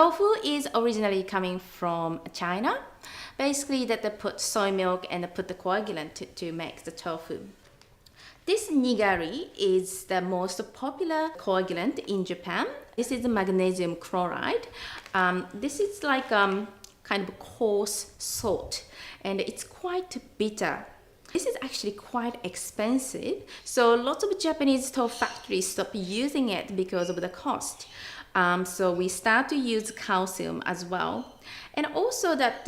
tofu is originally coming from China. Basically that they put soy milk and they put the coagulant to make the tofu. This nigari is the most popular coagulant in Japan. This is the magnesium chloride. This is like kind of coarse salt and it's quite bitter. This is actually quite expensive, so lots of Japanese tofu factories stop using it because of the cost. So we start to use calcium as well. And also that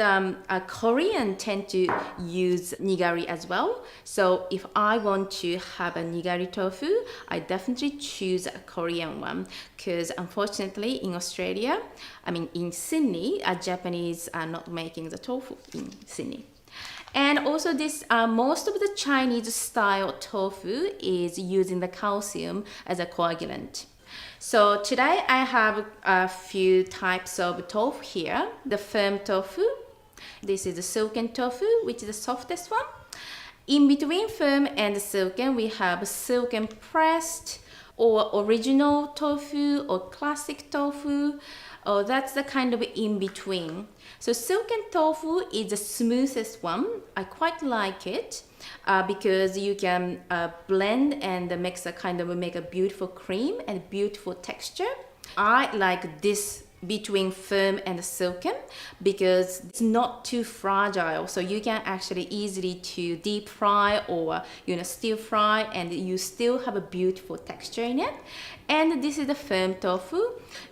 Korean tend to use nigari as well. So if I want to have a nigari tofu, I definitely choose a Korean one because unfortunately in Australia, in Sydney, Japanese are not making the tofu in Sydney. And also this, most of the Chinese style tofu is using the calcium as a coagulant. So today I have a few types of tofu here. The firm tofu, this is the silken tofu, which is the softest one. In between firm and silken, we have silken pressed or original tofu or classic tofu. Oh, that's the kind of in between. So silken tofu is the smoothest one. I quite like it because you can blend and mix make a beautiful cream and beautiful texture. I like this between firm and silken because it's not too fragile, so you can actually easily to deep fry or stir fry and you still have a beautiful texture in it. And this is the firm tofu.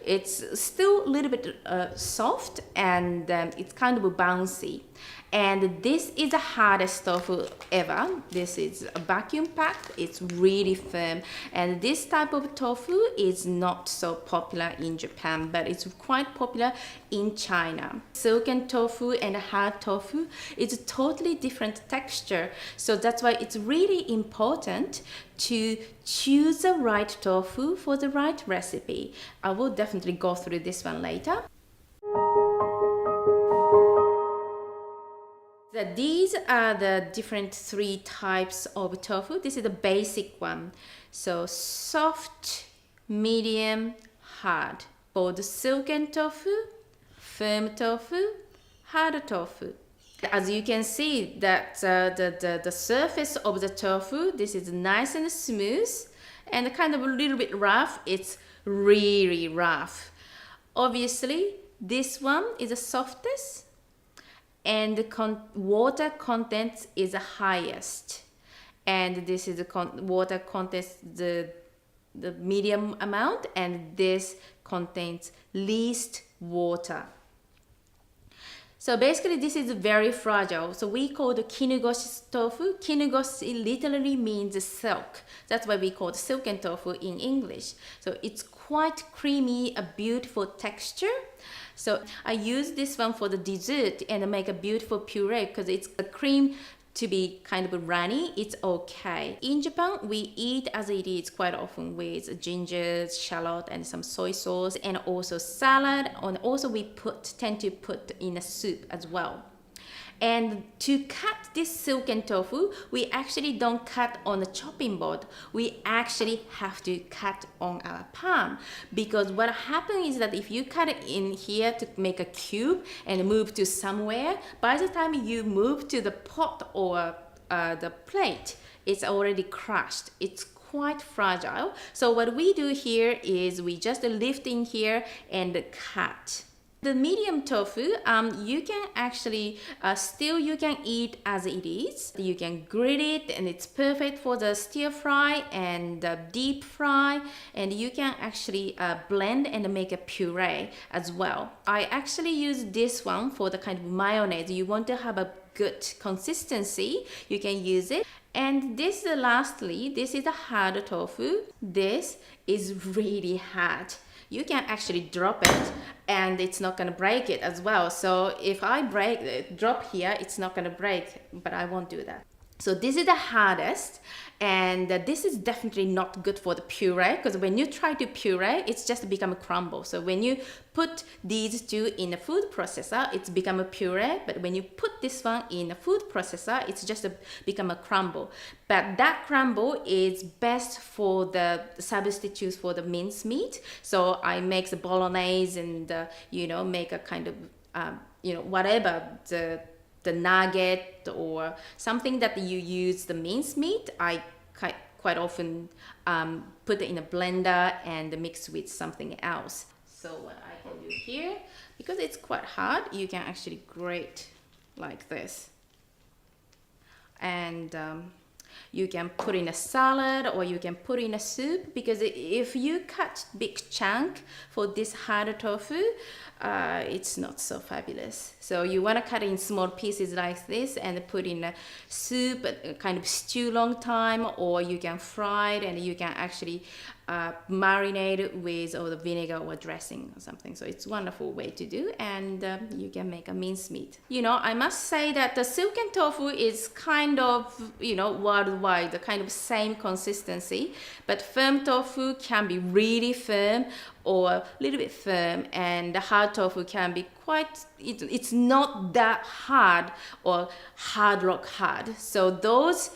It's still a little bit soft and it's kind of bouncy. And this is the hardest tofu ever. This is a vacuum packed. It's really firm. And this type of tofu is not so popular in Japan, but it's quite popular in China. Silken tofu and hard tofu is a totally different texture. So that's why it's really important to choose the right tofu for the right recipe. I will definitely go through this one later. These are the different 3 types of tofu. This is the basic one. So soft, medium, hard. For the silken tofu, firm tofu, hard tofu. As you can see that the surface of the tofu, this is nice and smooth and kind of a little bit rough. It's really rough. Obviously, this one is the softest and the water content is the highest, and this is the water content the medium amount, and this contains least water. So basically this is very fragile, so we call the kinugoshi tofu. Kinugoshi literally means silk. That's why we call it silken tofu in English. So it's quite creamy, a beautiful texture. So I use this one for the dessert and make a beautiful puree because it's a cream to be kind of runny. It's okay. In Japan, we eat as it is quite often with ginger, shallot, and some soy sauce, and also salad. And also we tend to put in a soup as well. And to cut this silken tofu, we actually don't cut on a chopping board. We actually have to cut on our palm, because what happens is that if you cut it in here to make a cube and move to somewhere, by the time you move to the pot or the plate, it's already crushed. It's quite fragile. So what we do here is we just lift in here and cut. The medium tofu, you can actually still you can eat as it is. You can grill it and it's perfect for the stir fry and deep fry, and you can actually blend and make a puree as well. I actually use this one for the kind of mayonnaise. You want to have a good consistency, you can use it. And this lastly, this is a hard tofu. This is really hard. You can actually drop it and it's not going to break it as well. So if I drop here, it's not going to break, but I won't do that. So this is the hardest, and this is definitely not good for the puree, because when you try to puree, it's just become a crumble. So when you put these two in a food processor, it's become a puree, but when you put this one in a food processor, it's just become a crumble. But that crumble is best for the substitutes for the minced meat. So I make the bolognese and make a kind of whatever the nugget or something that you use the minced meat. I quite often put it in a blender and mix with something else. So what I can do here, because it's quite hard, you can actually grate like this, and you can put in a salad or you can put in a soup, because if you cut big chunk for this hard tofu, it's not so fabulous. So you want to cut in small pieces like this and put in a soup, kind of stew long time, or you can fry it and you can actually marinate it with the vinegar or dressing or something. So it's a wonderful way to do, and you can make a mincemeat. I must say that the silken tofu is kind of worldwide the kind of same consistency, but firm tofu can be really firm or a little bit firm, and the hard tofu can be it's not that hard or hard rock hard. So those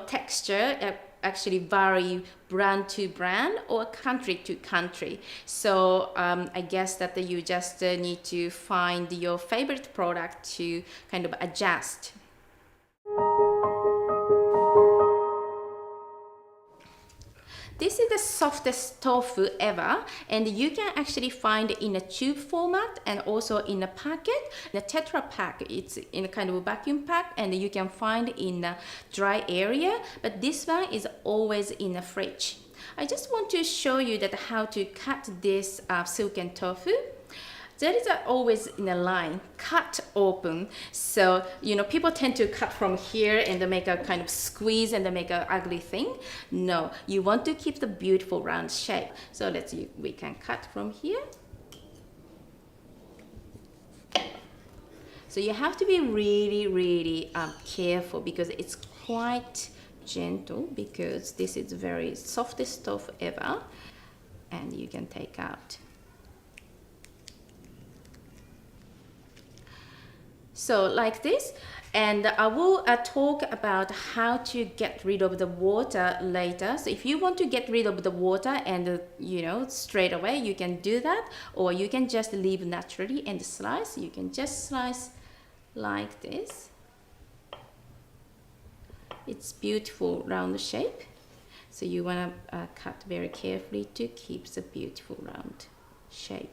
texture actually vary brand to brand or country to country. So I guess that you just need to find your favorite product to kind of adjust. This is the softest tofu ever, and you can actually find it in a tube format and also in a packet. The Tetra Pak, it's in a kind of a vacuum pack, and you can find it in a dry area, but this one is always in a fridge. I just want to show you that how to cut this silken tofu. That is always in a line, cut open. So, people tend to cut from here and they make a kind of squeeze and they make an ugly thing. No, you want to keep the beautiful round shape. So we can cut from here. So you have to be really, really careful, because it's quite gentle, because this is the very softest tofu ever, and you can take out. So like this, and I will talk about how to get rid of the water later. So if you want to get rid of the water and straight away, you can do that, or you can just leave naturally and slice. You can just slice like this. It's beautiful round shape. So you want to cut very carefully to keep the beautiful round shape.